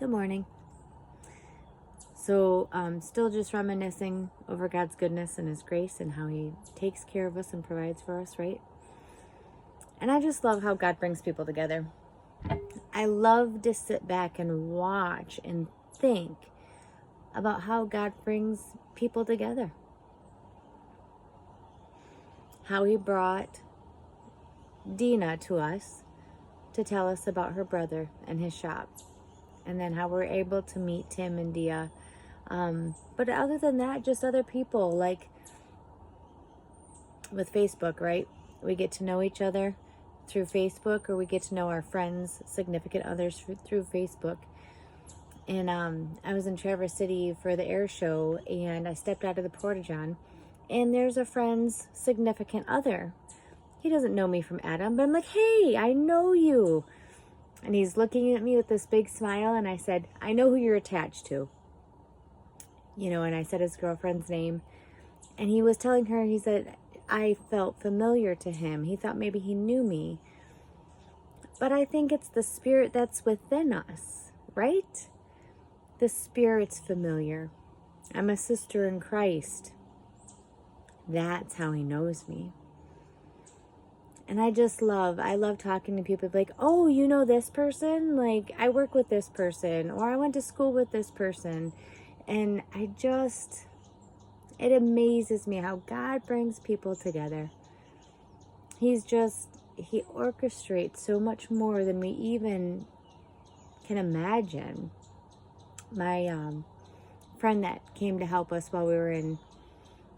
Good morning. So, still just reminiscing over God's goodness and His grace and how He takes care of us and provides for us, right? And I just love how God brings people together. I love to sit back and watch and think about how God brings people together. How He brought Dina to us to tell us about her brother and his shop. And then how we're able to meet Tim and Dia. But other than that, just other people, like with Facebook, right? We get to know each other through Facebook, or we get to know our friends, significant others through Facebook. And I was in Traverse City for the air show, and I stepped out of the Porta-John, and there's a friend's significant other. He doesn't know me from Adam, but I'm like, hey, I know you. And he's looking at me with this big smile, and I said, I know who you're attached to. And I said his girlfriend's name. And he was telling her, he said, I felt familiar to him. He thought maybe he knew me. But I think it's the spirit that's within us, right? The spirit's familiar. I'm a sister in Christ. That's how he knows me. And I love talking to people like, oh, you know this person? Like, I work with this person, or I went to school with this person. And it amazes me how God brings people together. He orchestrates so much more than we even can imagine. My friend that came to help us while we were in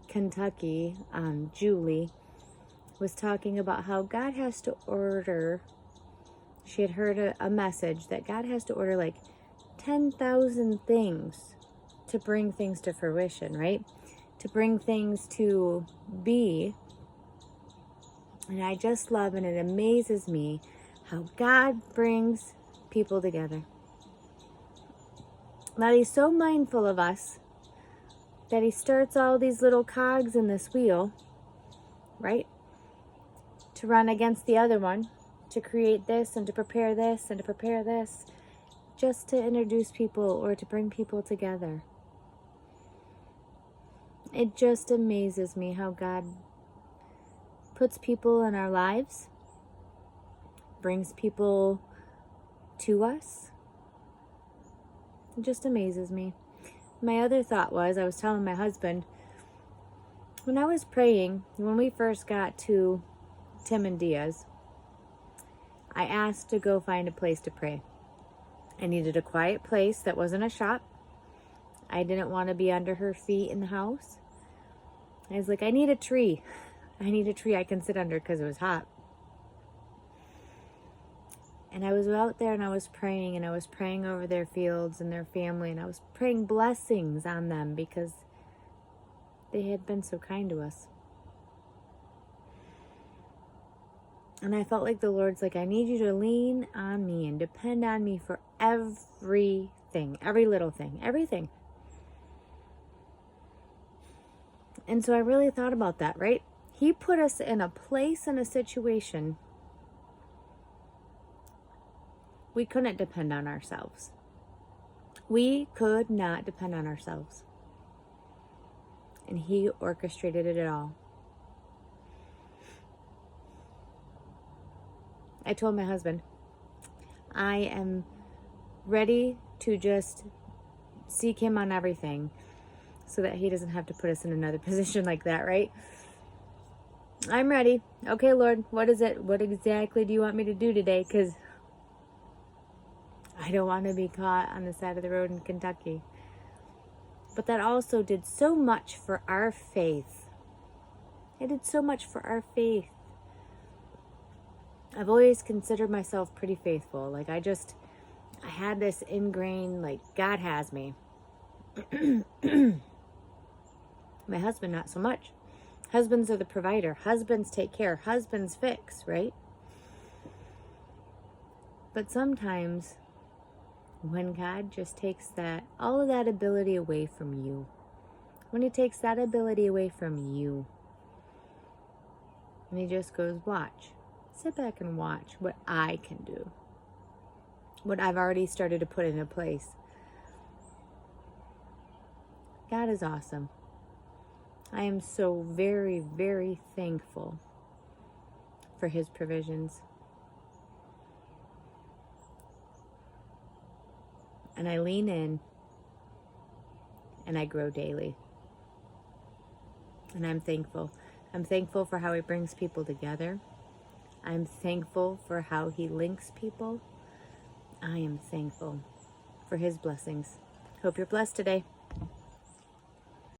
Kentucky, Julie, was talking about how God has to order. She had heard a message that God has to order like 10,000 things to bring things to fruition, right? To bring things to be. And I just love, and it amazes me how God brings people together. That He's so mindful of us that He starts all these little cogs in this wheel, right? To run against the other one, to create this and to prepare this and to prepare this, just to introduce people or to bring people together. It just amazes me how God puts people in our lives, brings people to us. It just amazes me. My other thought was, I was telling my husband, when I was praying, when we first got to Tim and Dia's, I asked to go find a place to pray. I needed a quiet place that wasn't a shop. I didn't want to be under her feet in the house. I was like, I need a tree. I need a tree I can sit under because it was hot. And I was out there and I was praying, and I was praying over their fields and their family, and I was praying blessings on them because they had been so kind to us. And I felt like the Lord's like, I need you to lean on me and depend on me for everything, every little thing, everything. And so I really thought about that, right? He put us in a place, in a situation, we couldn't depend on ourselves. We could not depend on ourselves. And He orchestrated it all. I told my husband, I am ready to just seek Him on everything so that He doesn't have to put us in another position like that, right? I'm ready. Okay, Lord, what is it? What exactly do you want me to do today? Because I don't want to be caught on the side of the road in Kentucky. But that also did so much for our faith. It did so much for our faith. I've always considered myself pretty faithful. Like I had this ingrained, like God has me. My husband, not so much. Husbands are the provider. Husbands take care. Husbands fix, right? But sometimes when God just takes all of that ability away from you, when He takes that ability away from you, and He just goes, watch. Sit back and watch what I can do. what I've already started to put into place. God is awesome. I am so very, very thankful for his provisions. And I lean in and I grow daily. And I'm thankful. I'm thankful for how he brings people together. I'm thankful for how he links people. I am thankful for his blessings. Hope you're blessed today.